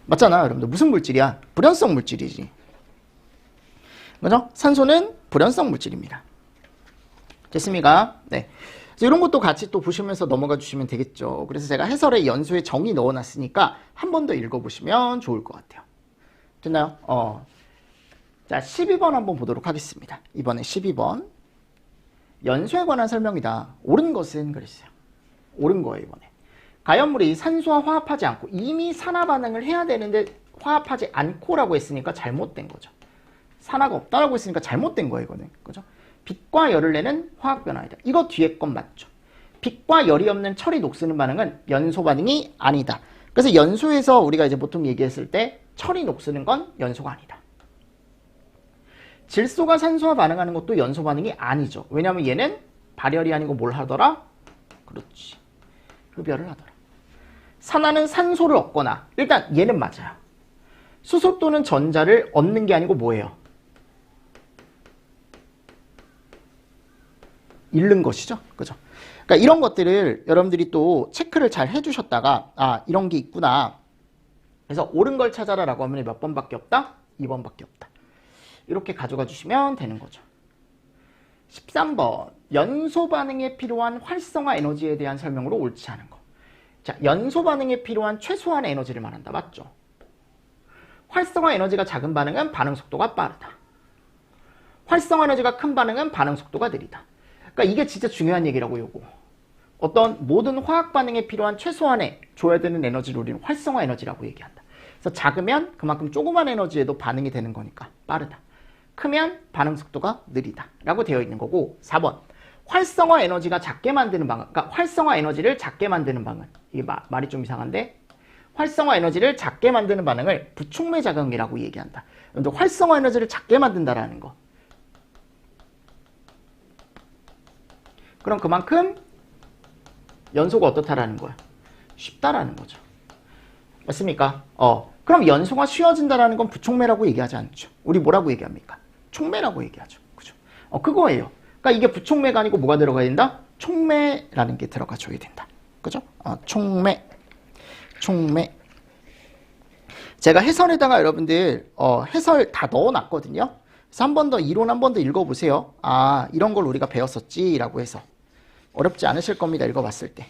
맞잖아, 여러분들. 무슨 물질이야? 불연성 물질이지. 그죠? 산소는 불연성 물질입니다. 됐습니까? 네. 그래서 이런 것도 같이 또 보시면서 넘어가 주시면 되겠죠. 그래서 제가 해설에 연소에 정의 넣어놨으니까 한 번 더 읽어보시면 좋을 것 같아요. 됐나요? 자, 12번 한번 보도록 하겠습니다. 이번에 12번. 연소에 관한 설명이다. 옳은 것은 그랬어요. 옳은 거예요, 이번에. 가연물이 산소와 화합하지 않고 이미 산화 반응을 해야 되는데 화합하지 않고라고 했으니까 잘못된 거죠. 산화가 없다라고 했으니까 잘못된 거예요, 이거는. 그죠? 빛과 열을 내는 화학 변화이다. 이거 뒤에 건 맞죠? 빛과 열이 없는 철이 녹쓰는 반응은 연소 반응이 아니다. 그래서 연소에서 우리가 이제 보통 얘기했을 때 철이 녹쓰는 건 연소가 아니다. 질소가 산소와 반응하는 것도 연소 반응이 아니죠. 왜냐하면 얘는 발열이 아니고 뭘 하더라? 그렇지. 흡열을 하더라. 산화는 산소를 얻거나 일단 얘는 맞아요. 수소 또는 전자를 얻는 게 아니고 뭐예요? 잃는 것이죠. 그죠? 그러니까 이런 것들을 여러분들이 또 체크를 잘 해주셨다가 아 이런 게 있구나. 그래서 옳은 걸 찾아라 라고 하면 몇 번밖에 없다? 2번밖에 없다. 이렇게 가져가 주시면 되는 거죠. 13번 연소 반응에 필요한 활성화 에너지에 대한 설명으로 옳지 않은 거. 자, 연소 반응에 필요한 최소한의 에너지를 말한다. 맞죠? 활성화 에너지가 작은 반응은 반응 속도가 빠르다. 활성화 에너지가 큰 반응은 반응 속도가 느리다. 그러니까 이게 진짜 중요한 얘기라고 요거. 어떤 모든 화학 반응에 필요한 최소한의 줘야 되는 에너지를 우리는 활성화 에너지라고 얘기한다. 그래서 작으면 그만큼 조그만 에너지에도 반응이 되는 거니까 빠르다. 크면 반응 속도가 느리다 라고 되어 있는 거고 4번 활성화 에너지가 작게 만드는 방안 그러니까 활성화 에너지를 작게 만드는 방안 이게 말이 좀 이상한데 활성화 에너지를 작게 만드는 반응을 부촉매 작용이라고 얘기한다. 활성화 에너지를 작게 만든다라는 거 그럼 그만큼 연소가 어떻다라는 거야? 쉽다라는 거죠. 맞습니까? 그럼 연소가 쉬워진다라는 건 부촉매라고 얘기하지 않죠. 우리 뭐라고 얘기합니까? 촉매라고 얘기하죠. 그죠? 그거예요. 그러니까 이게 부촉매가 아니고 뭐가 들어가야 된다? 촉매라는 게 들어가 줘야 된다. 그죠? 촉매. 제가 해설에다가 여러분들 해설 다 넣어놨거든요. 그래서 한 번 더 이론 한 번 더 읽어보세요. 아 이런 걸 우리가 배웠었지라고 해서 어렵지 않으실 겁니다. 읽어봤을 때.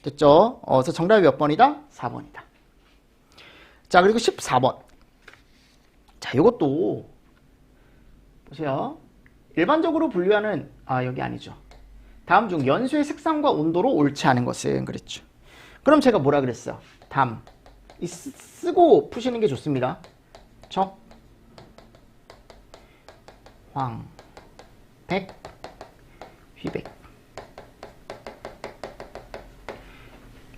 됐죠? 그래서 정답이 몇 번이다? 4번이다. 자 그리고 14번. 자 이것도 보세요. 일반적으로 분류하는 여기 아니죠. 다음 중 연소의 색상과 온도로 옳지 않은 것은 그랬죠. 그럼 제가 뭐라 그랬어요? 담. 쓰고 푸시는 게 좋습니다. 적, 황, 백, 휘백.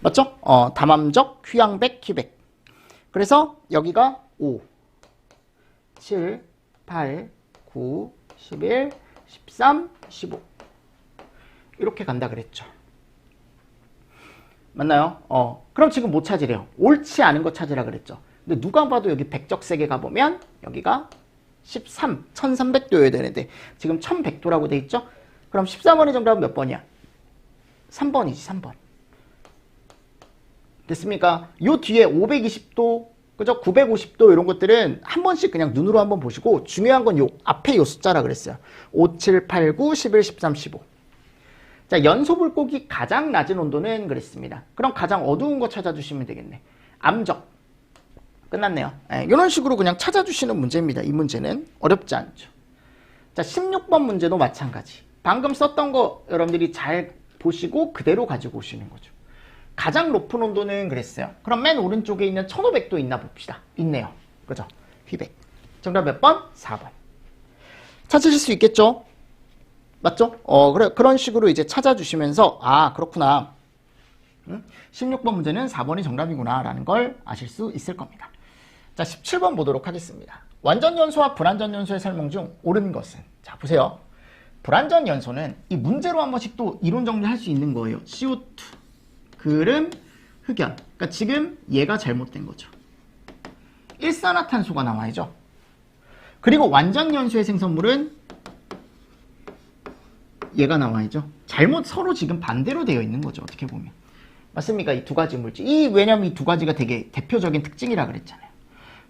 맞죠? 담암적, 휘양백, 휘백. 그래서 여기가 5, 7, 8, 9, 11, 13, 15 이렇게 간다 그랬죠. 맞나요? 그럼 지금 뭐 찾으래요? 옳지 않은 거 찾으라 그랬죠. 근데 누가 봐도 여기 백적색에 가보면 여기가 13, 1300도여야 되는데 지금 1100도라고 돼 있죠? 그럼 14번의 정답은 몇 번이야? 3번이지 3번. 됐습니까? 요 뒤에 520도, 그죠? 950도 이런 것들은 한 번씩 그냥 눈으로 한번 보시고 중요한 건 요 앞에 요 숫자라 그랬어요. 5, 7, 8, 9, 11, 13, 15. 자, 연소 불꽃이 가장 낮은 온도는 그랬습니다. 그럼 가장 어두운 거 찾아주시면 되겠네. 암적. 끝났네요. 이런 식으로 그냥 찾아주시는 문제입니다. 이 문제는 어렵지 않죠. 자, 16번 문제도 마찬가지. 방금 썼던 거 여러분들이 잘 보시고 그대로 가지고 오시는 거죠. 가장 높은 온도는 그랬어요. 그럼 맨 오른쪽에 있는 1500도 있나 봅시다. 있네요. 그죠? 휘백. 정답 몇 번? 4번. 찾으실 수 있겠죠? 맞죠? 그런 식으로 이제 찾아주시면서 그렇구나. 16번 문제는 4번이 정답이구나 라는 걸 아실 수 있을 겁니다. 자, 17번 보도록 하겠습니다. 완전 연소와 불완전 연소의 설명 중 옳은 것은? 자, 보세요. 불완전 연소는 이 문제로 한 번씩 또 이론 정리할 수 있는 거예요. CO2, 그름, 흑연. 그러니까 지금 얘가 잘못된 거죠. 일산화탄소가 나와야죠. 그리고 완전 연소의 생성물은 얘가 나와야죠. 잘못 서로 지금 반대로 되어 있는 거죠. 어떻게 보면. 맞습니까? 이 두 가지 물질. 왜냐면 이 두 가지가 되게 대표적인 특징이라 그랬잖아요.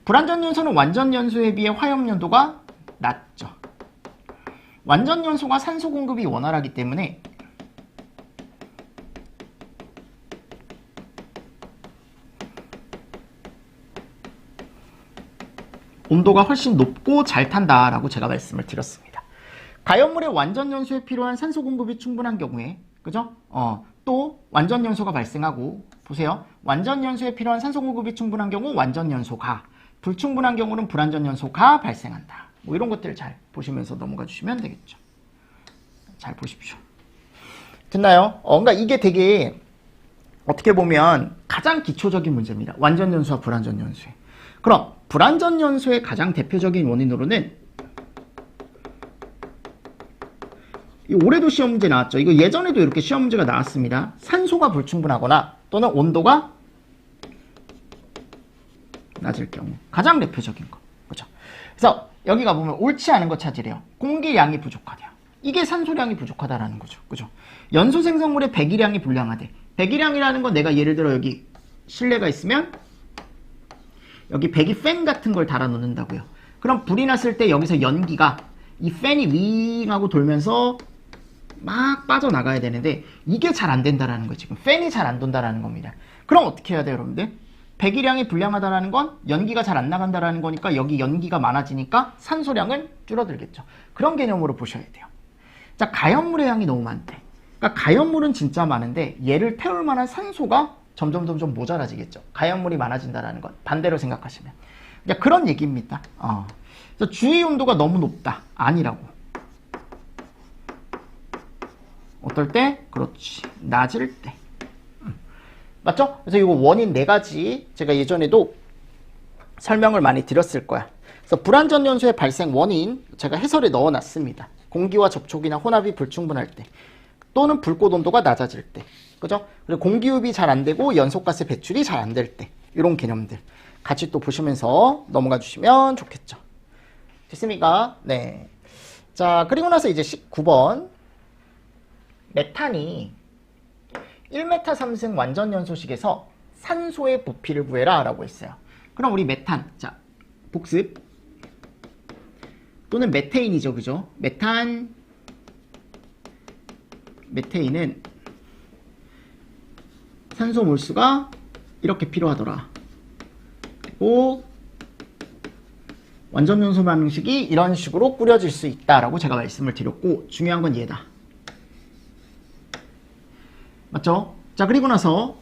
불완전 연소는 완전 연소에 비해 화염 연도가 낮죠. 완전 연소가 산소 공급이 원활하기 때문에 온도가 훨씬 높고 잘 탄다라고 제가 말씀을 드렸습니다. 가연물의 완전 연소에 필요한 산소 공급이 충분한 경우에, 그죠? 또 완전 연소가 발생하고, 보세요. 완전 연소에 필요한 산소 공급이 충분한 경우 완전 연소가, 불충분한 경우는 불완전 연소가 발생한다. 뭐 이런 것들을 잘 보시면서 넘어가 주시면 되겠죠. 잘 보십시오. 됐나요? 그러니까 이게 되게 어떻게 보면 가장 기초적인 문제입니다. 완전 연수와 불완전 연수의. 그럼 불완전 연수의 가장 대표적인 원인으로는 올해도 시험 문제 나왔죠. 이거 예전에도 이렇게 시험 문제가 나왔습니다. 산소가 불충분하거나 또는 온도가 낮을 경우. 가장 대표적인 거. 그죠? 그래서 여기가 보면 옳지 않은 거 찾으래요. 공기량이 부족하대요. 이게 산소량이 부족하다라는 거죠. 그죠? 연소 생성물의 배기량이 불량하대. 배기량이라는 건 내가 예를 들어 여기 실내가 있으면 여기 배기 팬 같은 걸 달아 놓는다고요. 그럼 불이 났을 때 여기서 연기가 이 팬이 윙하고 돌면서 막 빠져나가야 되는데 이게 잘 안 된다라는 거예요. 지금 팬이 잘 안 돈다라는 겁니다. 그럼 어떻게 해야 돼요, 여러분들? 배기량이 불량하다라는 건 연기가 잘 안 나간다라는 거니까 여기 연기가 많아지니까 산소량은 줄어들겠죠. 그런 개념으로 보셔야 돼요. 자, 가연물의 양이 너무 많대. 그러니까 가연물은 진짜 많은데 얘를 태울 만한 산소가 점점 모자라지겠죠. 가연물이 많아진다라는 건 반대로 생각하시면. 그런 얘기입니다. 그래서 주위 온도가 너무 높다. 아니라고. 어떨 때? 그렇지. 낮을 때. 맞죠? 그래서 이거 원인 4가지 제가 예전에도 설명을 많이 드렸을 거야. 그래서 불완전 연소의 발생 원인 제가 해설에 넣어놨습니다. 공기와 접촉이나 혼합이 불충분할 때 또는 불꽃 온도가 낮아질 때, 그죠? 그리고 공기흡이 잘 안 되고 연소가스 배출이 잘 안 될 때, 이런 개념들 같이 또 보시면서 넘어가 주시면 좋겠죠. 됐습니까? 네. 자, 그리고 나서 이제 19번 메탄이 1메타3승 완전 연소식에서 산소의 부피를 구해라 라고 했어요. 그럼 우리 메탄, 자, 복습 또는 메테인이죠, 그죠? 메테인은 산소 몰수가 이렇게 필요하더라. 그리고 완전 연소 반응식이 이런 식으로 꾸려질 수 있다라고 제가 말씀을 드렸고, 중요한 건 얘다. 맞죠? 자, 그리고 나서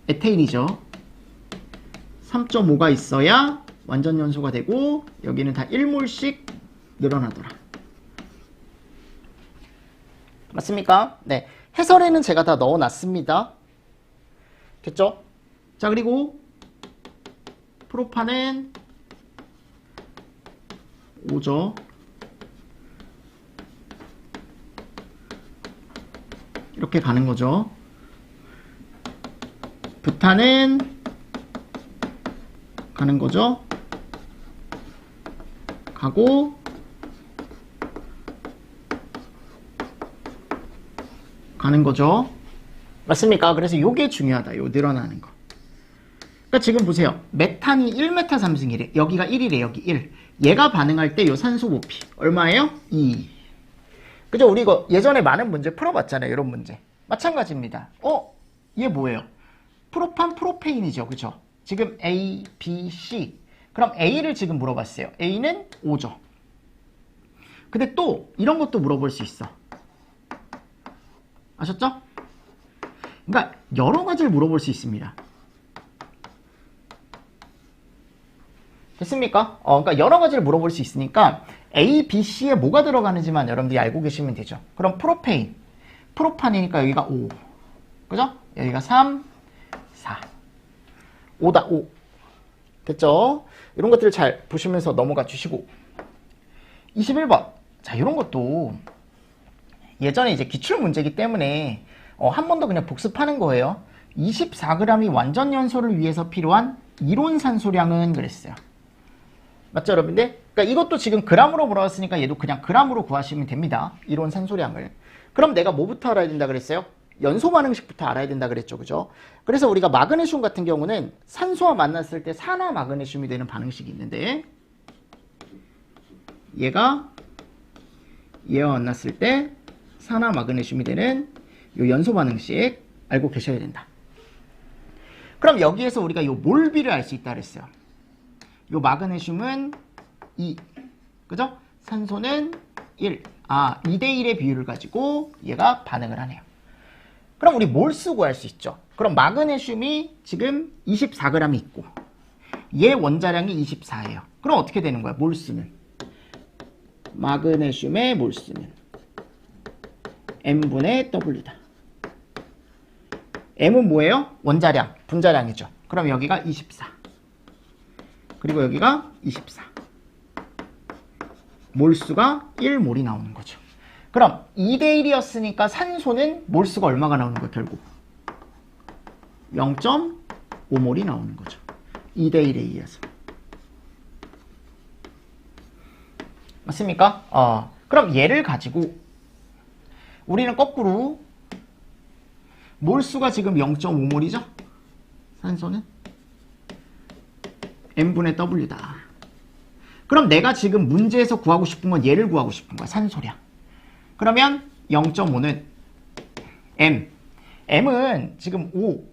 에테인이죠. 3.5가 있어야 완전 연소가 되고 여기는 다 1몰씩 늘어나더라. 맞습니까? 네. 해설에는 제가 다 넣어놨습니다. 됐죠? 자, 그리고 프로판은 5죠. 이렇게 가는 거죠. 부탄은 가는 거죠. 가고 가는 거죠. 맞습니까? 그래서 요게 중요하다. 요 늘어나는 거. 그러니까 지금 보세요. 메탄이 1메타3승이래. 여기가 1이래. 여기 1. 얘가 반응할 때 요 산소 부피 얼마예요? 2. 그죠? 우리 이거 예전에 많은 문제 풀어봤잖아요. 이런 문제. 마찬가지입니다. 얘 뭐예요? 프로판, 프로페인이죠. 그죠? 지금 A, B, C. 그럼 A를 지금 물어봤어요. A는 5죠. 근데 또 이런 것도 물어볼 수 있어. 아셨죠? 그러니까 여러 가지를 물어볼 수 있습니다. 됐습니까? 그러니까 여러 가지를 물어볼 수 있으니까 A, B, C에 뭐가 들어가는지만 여러분들이 알고 계시면 되죠. 그럼 프로페인, 프로판이니까 여기가 5. 그죠? 여기가 3, 4. 5다, 5. 됐죠? 이런 것들을 잘 보시면서 넘어가 주시고. 21번. 자, 이런 것도 예전에 이제 기출문제이기 때문에 한 번 더 그냥 복습하는 거예요. 24g이 완전 연소를 위해서 필요한 이론 산소량은 그랬어요. 맞죠, 여러분들? 그러니까 이것도 지금 g으로 물어봤으니까 얘도 그냥 g으로 구하시면 됩니다. 이론 산소량을. 그럼 내가 뭐부터 알아야 된다 그랬어요? 연소 반응식부터 알아야 된다 그랬죠, 그죠? 그래서 우리가 마그네슘 같은 경우는 산소와 만났을 때 산화 마그네슘이 되는 반응식이 있는데 얘와 만났을 때 산화 마그네슘이 되는 요 연소 반응식 알고 계셔야 된다. 그럼 여기에서 우리가 요 몰비를 알 수 있다 그랬어요. 요 마그네슘은 2, 그죠? 산소는 1. 2대1의 비율을 가지고 얘가 반응을 하네요. 그럼 우리 몰수 구할 수 있죠. 그럼 마그네슘이 지금 24g이 있고 얘 원자량이 24예요. 그럼 어떻게 되는 거야? 몰수는. 마그네슘의 몰수는 m분의 w다. m은 뭐예요? 원자량, 분자량이죠. 그럼 여기가 24. 그리고 여기가 24. 몰수가 1몰이 나오는 거죠. 그럼 2대1이었으니까 산소는 몰수가 얼마가 나오는 거예요, 결국? 0.5몰이 나오는 거죠. 2대1에 의해서. 맞습니까? 그럼 얘를 가지고 우리는 거꾸로 몰수가 지금 0.5몰이죠? 산소는 m분의 w다. 그럼 내가 지금 문제에서 구하고 싶은 건 얘를 구하고 싶은 거야. 산소량. 그러면 0.5는 m은 지금 5,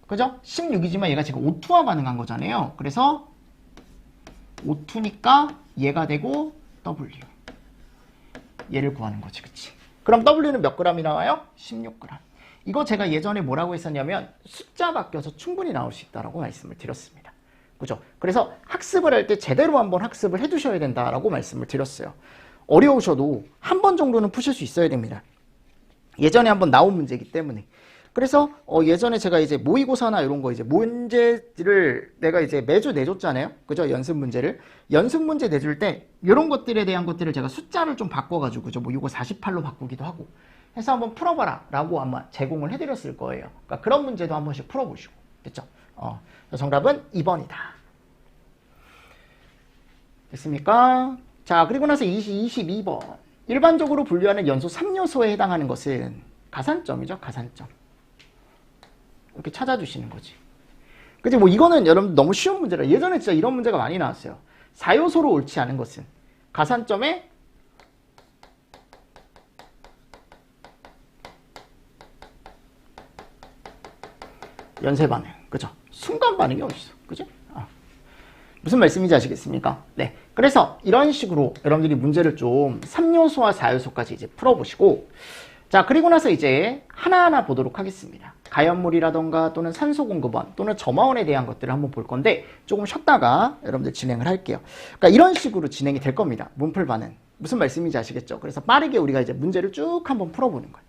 그죠? 16이지만 얘가 지금 O2와 반응한 거잖아요. 그래서 O2니까 얘가 되고 W. 얘를 구하는 거지, 그치? 그럼 W는 몇 g이 나와요? 16g. 이거 제가 예전에 뭐라고 했었냐면 숫자 바뀌어서 충분히 나올 수 있다고 말씀을 드렸습니다. 그죠? 그래서 학습을 할 때 제대로 한번 학습을 해두셔야 된다라고 말씀을 드렸어요. 어려우셔도 한 번 정도는 푸실 수 있어야 됩니다. 예전에 한번 나온 문제이기 때문에. 그래서 예전에 제가 이제 모의고사나 이런 거 이제 문제를 내가 이제 매주 내줬잖아요. 그죠? 연습 문제를. 연습 문제 내줄 때 이런 것들에 대한 것들을 제가 숫자를 좀 바꿔가지고 그죠? 뭐 이거 48로 바꾸기도 하고 해서 한번 풀어봐라 라고 아마 제공을 해드렸을 거예요. 그러니까 그런 문제도 한 번씩 풀어보시고. 됐죠? 정답은 2번이다. 됐습니까? 자, 그리고 나서 22번. 일반적으로 분류하는 연소 3요소에 해당하는 것은 가산점이죠. 가산점. 이렇게 찾아주시는 거지. 그치? 뭐 이거는 여러분 너무 쉬운 문제라. 예전에 진짜 이런 문제가 많이 나왔어요. 4요소로 옳지 않은 것은 가산점의 연쇄 반응. 그죠? 순간 반응이 어딨어. 그죠? 무슨 말씀인지 아시겠습니까? 네. 그래서 이런 식으로 여러분들이 문제를 좀 3요소와 4요소까지 이제 풀어보시고, 자, 그리고 나서 이제 하나하나 보도록 하겠습니다. 가연물이라던가 또는 산소 공급원 또는 점화원에 대한 것들을 한번 볼 건데 조금 쉬었다가 여러분들 진행을 할게요. 그러니까 이런 식으로 진행이 될 겁니다. 문풀 반응. 무슨 말씀인지 아시겠죠? 그래서 빠르게 우리가 이제 문제를 쭉 한번 풀어보는 거예요.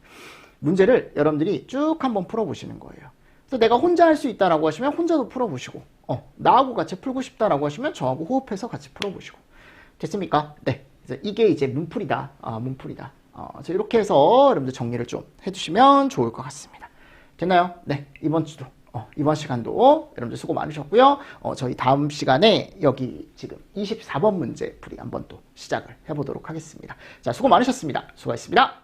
문제를 여러분들이 쭉 한번 풀어보시는 거예요. 그래서 내가 혼자 할 수 있다라고 하시면 혼자도 풀어보시고, 나하고 같이 풀고 싶다라고 하시면 저하고 호흡해서 같이 풀어보시고. 됐습니까? 네. 그래서 이게 이제 문풀이다. 문풀이다. 이렇게 해서 여러분들 정리를 좀 해주시면 좋을 것 같습니다. 됐나요? 네. 이번 주도, 이번 시간도 여러분들 수고 많으셨고요. 저희 다음 시간에 여기 지금 24번 문제 풀이 한번 또 시작을 해보도록 하겠습니다. 자, 수고 많으셨습니다. 수고하셨습니다.